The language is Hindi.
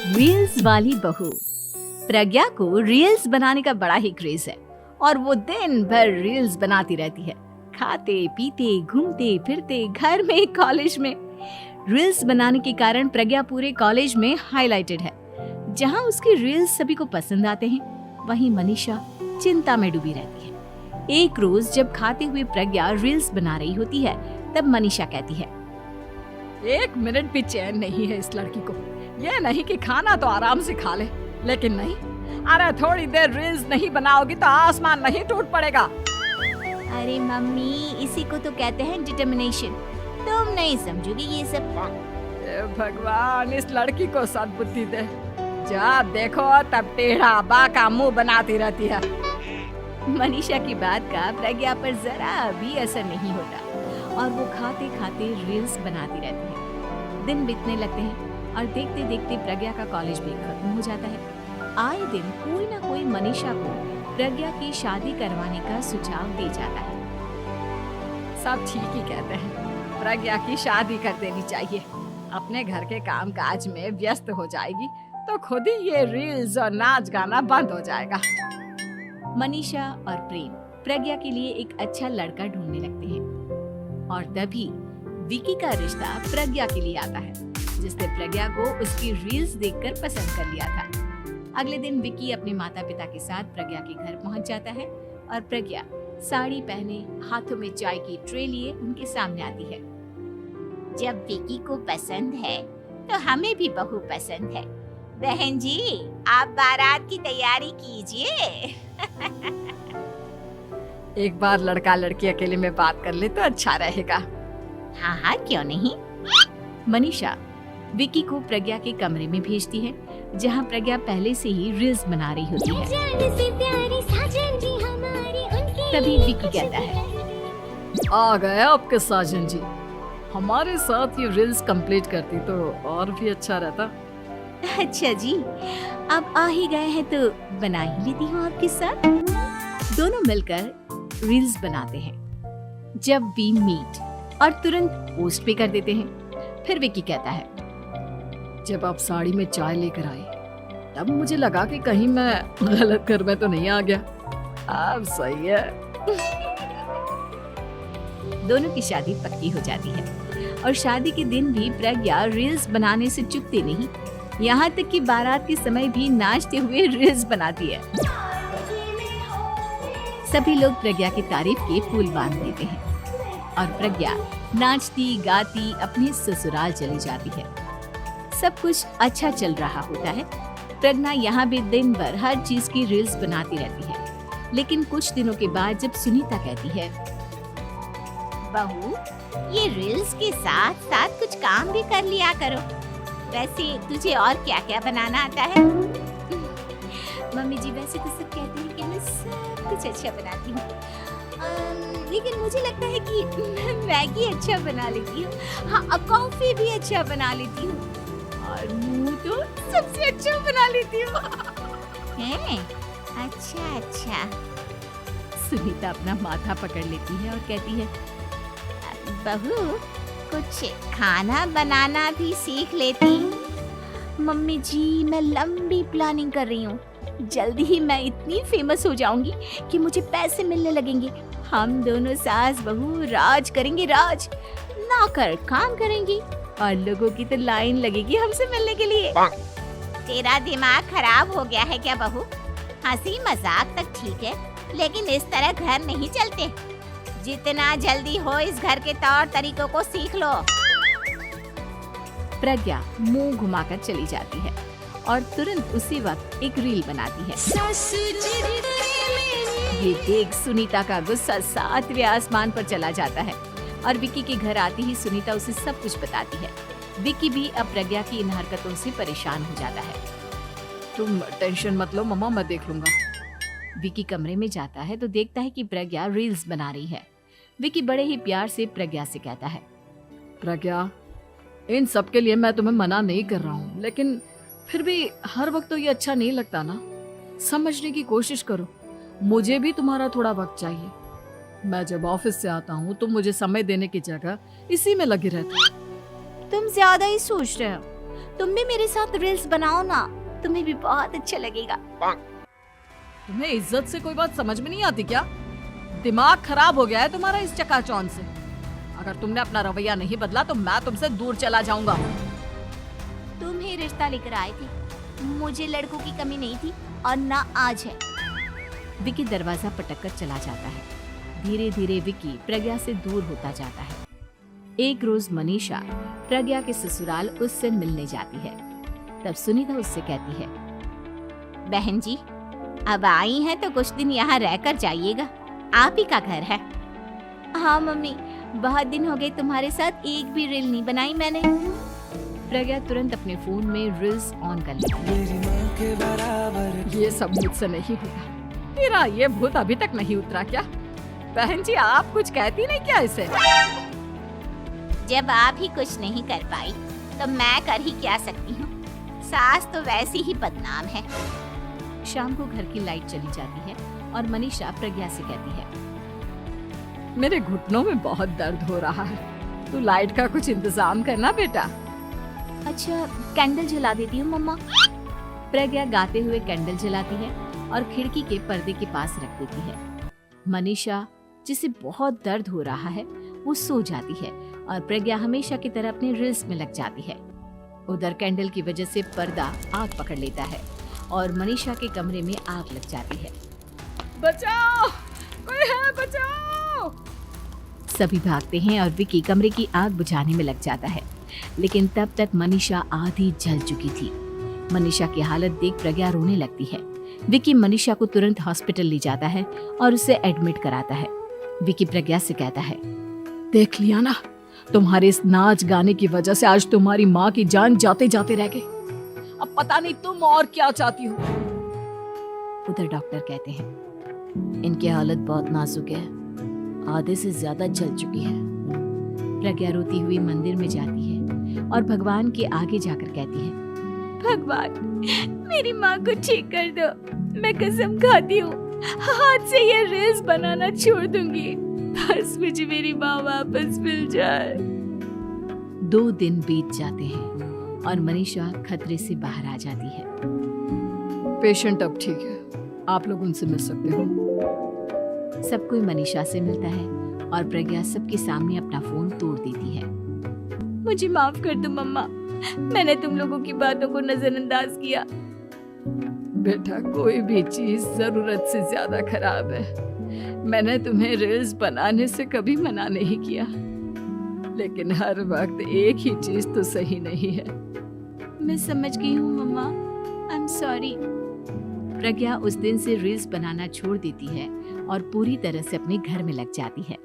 रील्स वाली बहू। प्रज्ञा को रील्स बनाने का बड़ा ही क्रेज है और वो दिन भर रील्स बनाती रहती है। खाते पीते घूमते फिरते घर में कॉलेज में रील्स बनाने के कारण प्रज्ञा पूरे कॉलेज में हाईलाइटेड है। जहां उसकी रील्स सभी को पसंद आते हैं, वहीं मनीषा चिंता में डूबी रहती है। एक रोज जब खाते हुए प्रज्ञा रील्स बना रही होती है, तब मनीषा कहती है, 1 मिनट भी चैन नहीं है इस लड़की को। ये नहीं कि खाना तो आराम से खा ले, लेकिन नहीं, अरे थोड़ी देर रील्स नहीं बनाओगी तो आसमान नहीं टूट पड़ेगा। अरे मम्मी, इसी को तो कहते हैं डिटर्मिनेशन। तुम नहीं समझोगी ये सब। हे भगवान, इस लड़की को सद्बुद्धि दे। जब देखो तब टेढ़ा बाका मुंह बनाती रहती है। मनीषा की बात का प्रज्ञा पर जरा भी असर नहीं होता और वो खाते खाते रील्स बनाती रहती है। दिन बीतने लगते हैं और देखते देखते प्रज्ञा का कॉलेज भी खत्म हो जाता है। आए दिन कोई ना कोई मनीषा को प्रज्ञा की शादी करवाने का सुझाव दे जाता है। सब ठीक ही कहते हैं, प्रज्ञा की शादी कर देनी चाहिए। अपने घर के काम काज में व्यस्त हो जाएगी तो खुद ही ये रील्स और नाच गाना बंद हो जाएगा। मनीषा और प्रेम प्रज्ञा के लिए एक अच्छा लड़का ढूंढने लगते हैं और तभी विकी का रिश्ता प्रज्ञा के लिए आता है, जिसने प्रज्ञा को उसकी रील्स देखकर पसंद कर लिया था। अगले दिन विकी अपने माता पिता के साथ प्रज्ञा के घर पहुंच जाता है और प्रज्ञा साड़ी पहने हाथों में चाय की ट्रे लिए उनके सामने आती है। जब विकी को पसंद है तो हमें भी बहू पसंद है। बहन जी, आप बारात की तैयारी कीजिए। एक बार लड़का लड़की अकेले में बात कर ले तो अच्छा रहेगा। हाँ हाँ, क्यों नहीं। मनीषा विकी को प्रज्ञा के कमरे में भेजती है, जहां प्रज्ञा पहले से ही रील्स बना रही होती है। तभी विकी कहता है, आ गए आपके साजन जी। हमारे साथ ये रील्स कंप्लीट करती तो और भी अच्छा रहता। अच्छा जी, अब आ ही गए हैं तो बना ही लेती हूँ आपके साथ। दोनों मिलकर रील्स बनाते हैं। जब वी मीट और तुरंत पोस्ट भी कर देते हैं। फिर विकी कहता है, जब आप साड़ी में चाय लेकर आए तब मुझे लगा कि कहीं मैं गलत घर में तो नहीं आ गया। अब सही है। दोनों की शादी पक्की हो जाती है और शादी के दिन भी प्रज्ञा रील्स बनाने से चूकती नहीं। यहाँ तक कि बारात के समय भी नाचते हुए रील्स बनाती है। सभी लोग प्रज्ञा की तारीफ के फूल बांध देते हैं और प्रज्ञा नाचती गाती अपने ससुराल चली जाती है। सब कुछ अच्छा चल रहा होता है। प्रज्ञा यहाँ भी दिन भर हर चीज की रील्स बनाती रहती है। लेकिन कुछ दिनों के बाद जब सुनीता कहती है, बहू, ये रील्स के साथ साथ कुछ काम भी कर लिया करो। वैसे तुझे और क्या क्या बनाना आता है? मम्मी जी, वैसे तो सब कहते हैं कि मैं सब कुछ अच्छा बनाती हूँ, लेकिन मुझे लगता है कि मैं मैगी अच्छा बना लेती हूँ। हाँ, कॉफी भी अच्छा बना लेती हूँ और मुंह तो सबसे अच्छा बना लेती हूँ। हैं? अच्छा अच्छा। सुनीता अपना माथा पकड़ लेती है और कहती है, बहू, कुछ खाना बनाना भी सीख लेती। मम्मी जी, मैं लंबी प्लानिंग कर रही हूँ। जल्दी ही मैं इतनी फेमस हो जाऊंगी कि मुझे पैसे मिलने लगेंगे। हम दोनों सास बहू राज करेंगे, राज। नौकर काम करेंगी और लोगों की तो लाइन लगेगी हमसे मिलने के लिए। तेरा दिमाग खराब हो गया है क्या बहू? हंसी मजाक तक ठीक है, लेकिन इस तरह घर नहीं चलते। जितना जल्दी हो इस घर के तौर तरीकों को सीख लो। प्रज्ञा मुंह घुमाकर चली जाती है और तुरंत उसी वक्त एक रील बनाती है। ये देख सुनीता का गुस्सा 7वें आसमान पर चला जाता है और विकी के घर आती ही सुनीता उसे सब कुछ बताती है। विकी भी अब प्रज्ञा की इन हरकतों से परेशान हो जाता है। तुम टेंशन मत लो मम्मा, मैं देख लूंगा। विकी कमरे में जाता है तो देखता है कि प्रज्ञा रील्स बना रही है। विकी बड़े ही प्यार से प्रज्ञा से कहता है, प्रज्ञा, इन सब के लिए मैं तुम्हें मना नहीं कर रहा हूँ, लेकिन फिर भी हर वक्त तो ये अच्छा नहीं लगता ना। समझने की कोशिश करो, मुझे भी तुम्हारा थोड़ा वक्त चाहिए। मैं जब ऑफिस से आता हूँ तो मुझे समय देने की जगह इसी में लगी रहती। तुम ज्यादा ही सोच रहे हो। तुम भी मेरे साथ रील्स बनाओ ना, तुम्हें भी बहुत अच्छा लगेगा। तुम्हें इज्जत से कोई बात समझ में नहीं आती क्या? दिमाग खराब हो गया है तुम्हारा इस चकाचौंध से। अगर तुमने अपना रवैया नहीं बदला तो मैं तुमसे दूर चला जाऊंगा। तुम ही रिश्ता लेकर आए थे, मुझे लड़कों की कमी नहीं थी और ना आज है। विकी दरवाजा पटककर चला जाता है। धीरे धीरे विकी प्रज्ञा से दूर होता जाता है। एक रोज मनीषा प्रज्ञा के ससुराल उससे मिलने जाती है। तब सुनीता उससे कहती है, बहन जी, अब आई हैं तो कुछ दिन यहाँ रहकर जाइएगा, आप ही का घर है। हाँ मम्मी, बहुत दिन हो गए तुम्हारे साथ एक भी रील नहीं बनाई मैंने। प्रज्ञा तुरंत अपने फोन में रील्स ऑन कर लेती है। ये सब मुझसे नहीं होगा। तेरा ये भूत अभी तक नहीं उतरा क्या? बहन जी, आप कुछ कहती नहीं क्या इसे? जब आप ही कुछ नहीं कर पाई तो मैं कर ही क्या सकती हूँ। सास तो वैसी ही बदनाम है। शाम को घर की लाइट चली जाती है और मनीषा प्रज्ञा से कहती है, मेरे घुटनों में बहुत दर्द हो रहा है, तू लाइट का कुछ इंतजाम करना बेटा। अच्छा, कैंडल जला देती हूँ मम्मा। प्रज्ञा गाते हुए कैंडल जलाती है और खिड़की के पर्दे के पास रख देती है। मनीषा, जिसे बहुत दर्द हो रहा है, वो सो जाती है और प्रज्ञा हमेशा की तरह अपने रील्स में लग जाती है। उधर कैंडल की वजह से पर्दा आग पकड़ लेता है और मनीषा के कमरे में आग लग जाती है। बचाओ, कोई है, बचाओ। सभी भागते हैं और विकी कमरे की आग बुझाने में लग जाता है, लेकिन तब तक मनीषा आधी जल चुकी थी। मनीषा की हालत देख प्रज्ञा रोने लगती है। विकी मनीषा को तुरंत हॉस्पिटल ले जाता है और उसे एडमिट कराता है। विकी प्रज्ञा से कहता है, देख लिया ना, तुम्हारे इस नाच गाने की वजह से आज तुम्हारी माँ की जान जाते जाते रह गई। अब पता नहीं तुम और क्या चाहती हो। उधर डॉक्टर कहते हैं, इनकी हालत बहुत नाजुक है, आधे से ज्यादा जल चुकी है। प्रज्ञा रोती हुई मंदिर में जाती है और भगवान के आगे जाकर कहती है, भगवान, मेरी माँ को ठीक कर दो। मैं कसम खाती हूँ, हाथ से ये रील्स बनाना छोड़ दूंगी। बस मुझे मेरी माँ वापस मिल जाए। 2 दिन बीत जाते हैं और मनीषा खतरे से बाहर आ जाती है। पेशेंट अब ठीक है, आप लोग उनसे मिल सकते हो। सब कोई मनीषा से मिलता है और प्रज्ञा सबके सामने अपना फोन तोड़ देती है। मुझे माफ कर दो मम्मा, मैंने तुम लोगों की बातों को नजरअंदाज किया। बेटा, कोई भी चीज जरूरत से ज्यादा खराब है। मैंने तुम्हें रील्स बनाने से कभी मना नहीं किया, लेकिन हर वक्त एक ही चीज तो सही नहीं है। मैं समझ गई हूँ मम्मा, आई एम सॉरी। प्रज्ञा उस दिन से रील्स बनाना छोड़ देती है और पूरी तरह से अपने घर में लग जाती है।